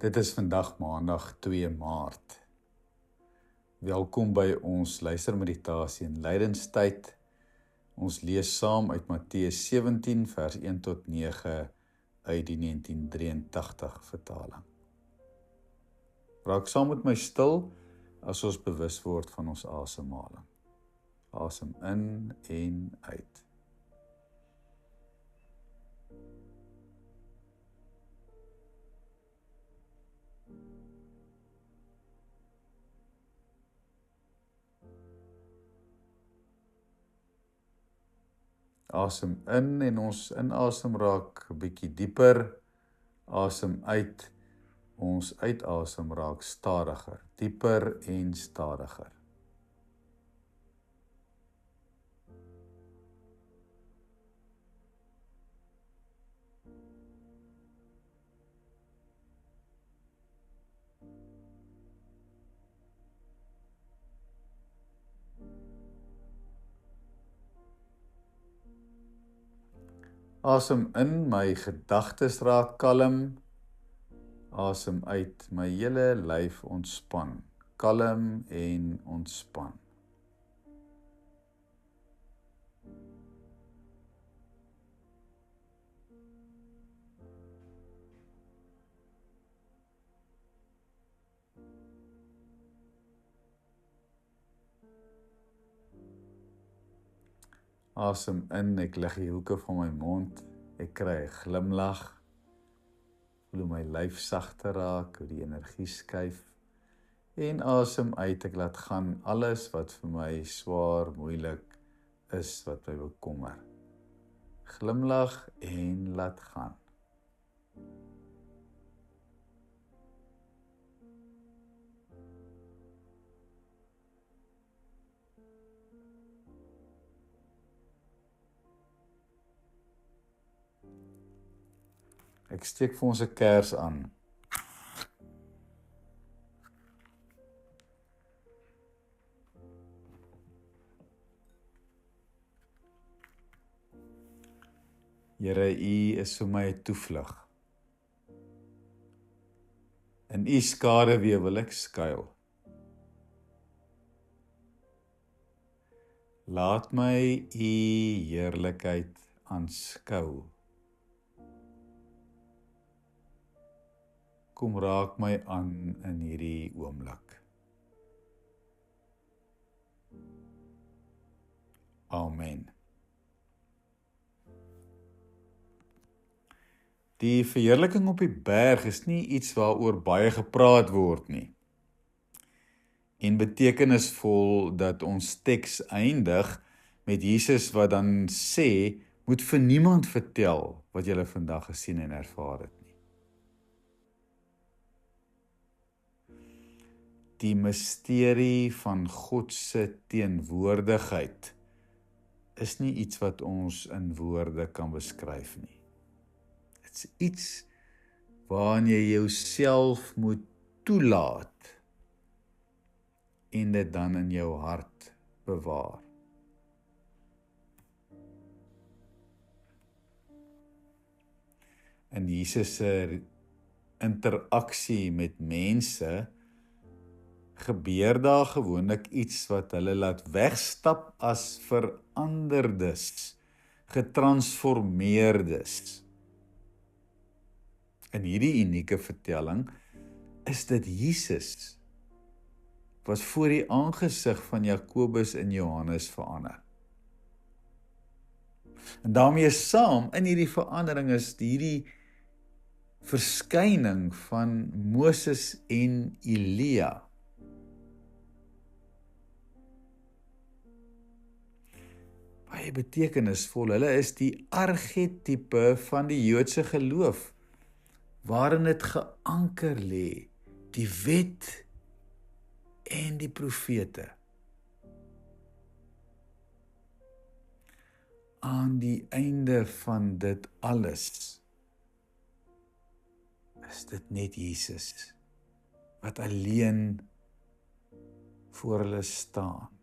Dit is vandag maandag 2 Maart. Welkom by ons luistermeditasie in lydenstyd. Ons lees saam uit Matteus 17 vers 1 tot 9 uit die 1983 vertaling. Raak saam met my stil as ons bewus word van ons asemhaling. Asem in en uit. Asem in en ons inasem raak 'n bietjie dieper. Asem uit. Ons uitasem raak stadiger, dieper en stadiger. Asem in, my gedagtes raak kalm. Asem uit, my hele lyf ontspan, kalm en ontspan. Asem in, ek lig die hoeke van my mond, ek kry 'n glimlag, voel hoe my lyf sagter raak, hoe die energie skuif, en asem uit, ek laat gaan alles wat vir my swaar, moeilik is, wat my bekommer. Glimlag en laat gaan. Ek steek vir ons 'n kers aan. Here, U is vir my 'n toevlug. In U skaduwee wil ek skuil. Laat my U heerlikheid aanskou. Kom raak my aan in hierdie oomblik. Amen. Die verheerliking op die berg is nie iets waaroor baie gepraat word nie. En betekenisvol dat ons teks eindig met Jesus wat dan sê, moet vir niemand vertel wat julle vandag gesien en ervaar het nie. Die misterie van God se teenwoordigheid is nie iets wat ons in woorde kan beskryf nie. Dit is iets waarin jy jouself moet toelaat en dit dan in jou hart bewaar. In Jesus se interaksie met mense gebeur daar gewoonlik iets wat hulle laat wegstap as veranderdes, getransformeerdes. In hierdie unieke vertelling is dit Jesus wat voor die aangesig van Jakobus en Johannes verander. En daarmee saam in hierdie verandering is hierdie verskyning van Moses en Elia. Baie betekenisvol, hulle is die argetipe van die Joodse geloof, waarin dit geanker lê, die wet en die profete. Aan die einde van dit alles is dit net Jesus wat alleen voor hulle staan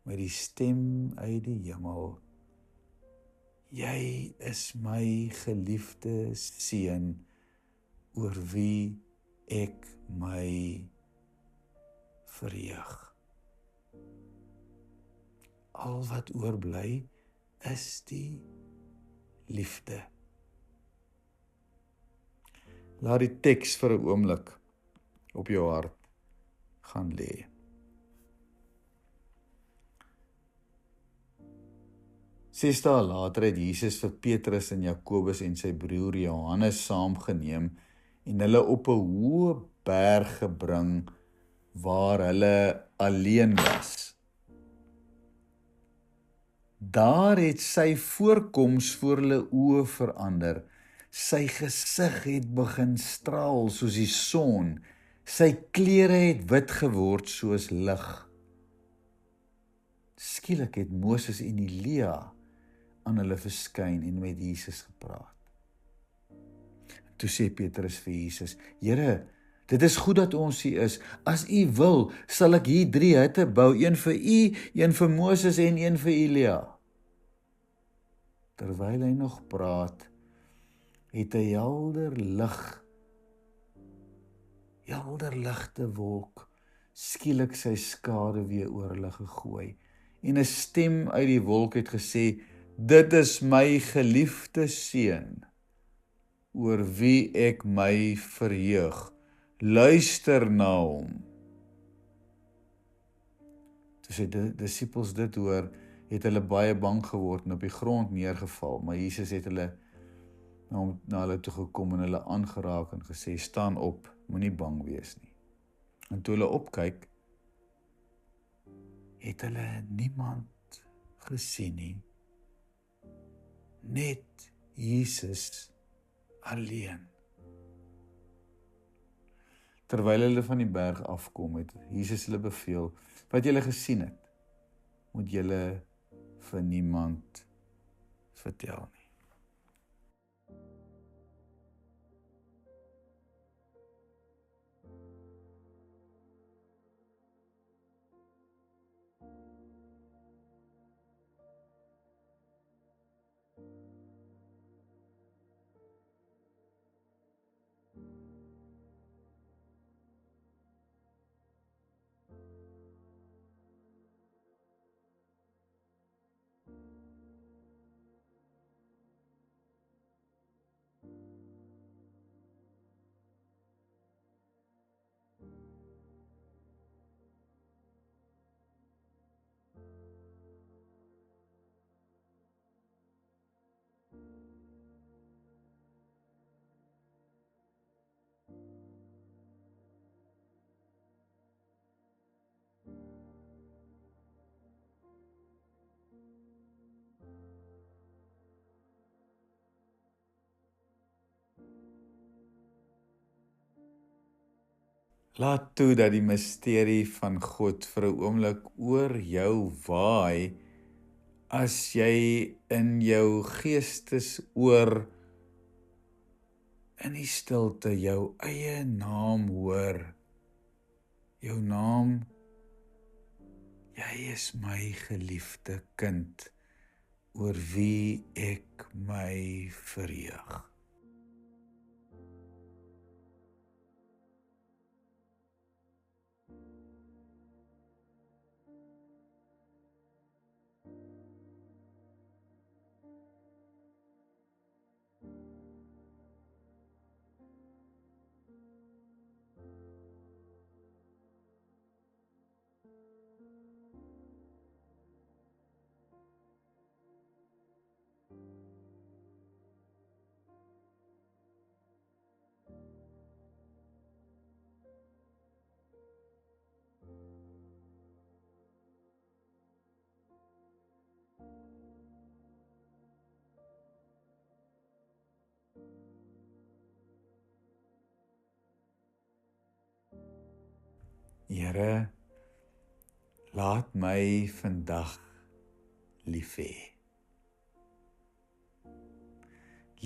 met die stem uit die hemel: Jy is my geliefde seun, oor wie ek my verheug. Al wat oorbly is die liefde. Laat die teks vir 'n oomblik op jou hart gaan lê. Ses dae later het Jesus vir Petrus en Jakobus en sy broer Johannes saamgeneem en hulle op 'n hoë berg gebring waar hulle alleen was. Daar het sy voorkoms voor hulle oë verander. Sy gesig het begin straal soos die son. Sy klere het wit geword soos lig. Skielik het Moses en Elia aan hulle verskyn en met Jesus gepraat. Toe sê Petrus vir Jesus: Here, dit is goed dat ons hier is. As U wil, sal ek hier 3 hutte bou, een vir U, een vir Moses en een vir Elia. Terwyl hy nog praat, het 'n helder ligte wolk skielik sy skaduwee oor hulle gegooi. En 'n stem uit die wolk het gesê: Dit is my geliefde seun, oor wie ek my verheug. Luister na hom. Toe sy disippels dit hoor, het hulle baie bang geword en op die grond neergeval, maar Jesus het hulle na hulle toe gekom en hulle aangeraak en gesê: Staan op, moenie bang wees nie. En toe hulle opkyk, het hulle niemand gesien nie, net Jesus alleen. Terwyl hulle van die berg afkom, het Jesus hulle beveel: Wat julle gesien het, moet julle vir niemand vertel nie. Laat toe dat die misterie van God vir 'n oomblik oor jou waai as jy in jou geestesoor in die stilte jou eie naam hoor. Jou naam: Jy is my geliefde kind, oor wie ek my verheug. Here, laat my vandag lief hê.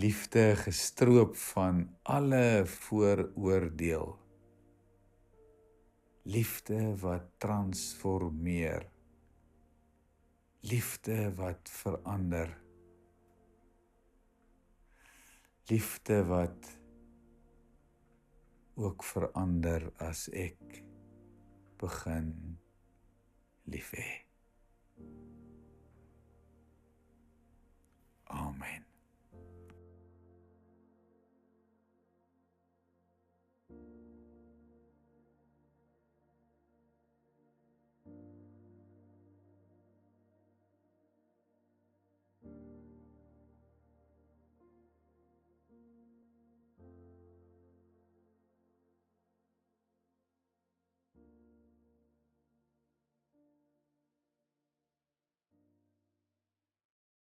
Liefde gestroop van alle vooroordeel. Liefde wat transformeer. Liefde wat verander. Liefde wat ook verander as ek begin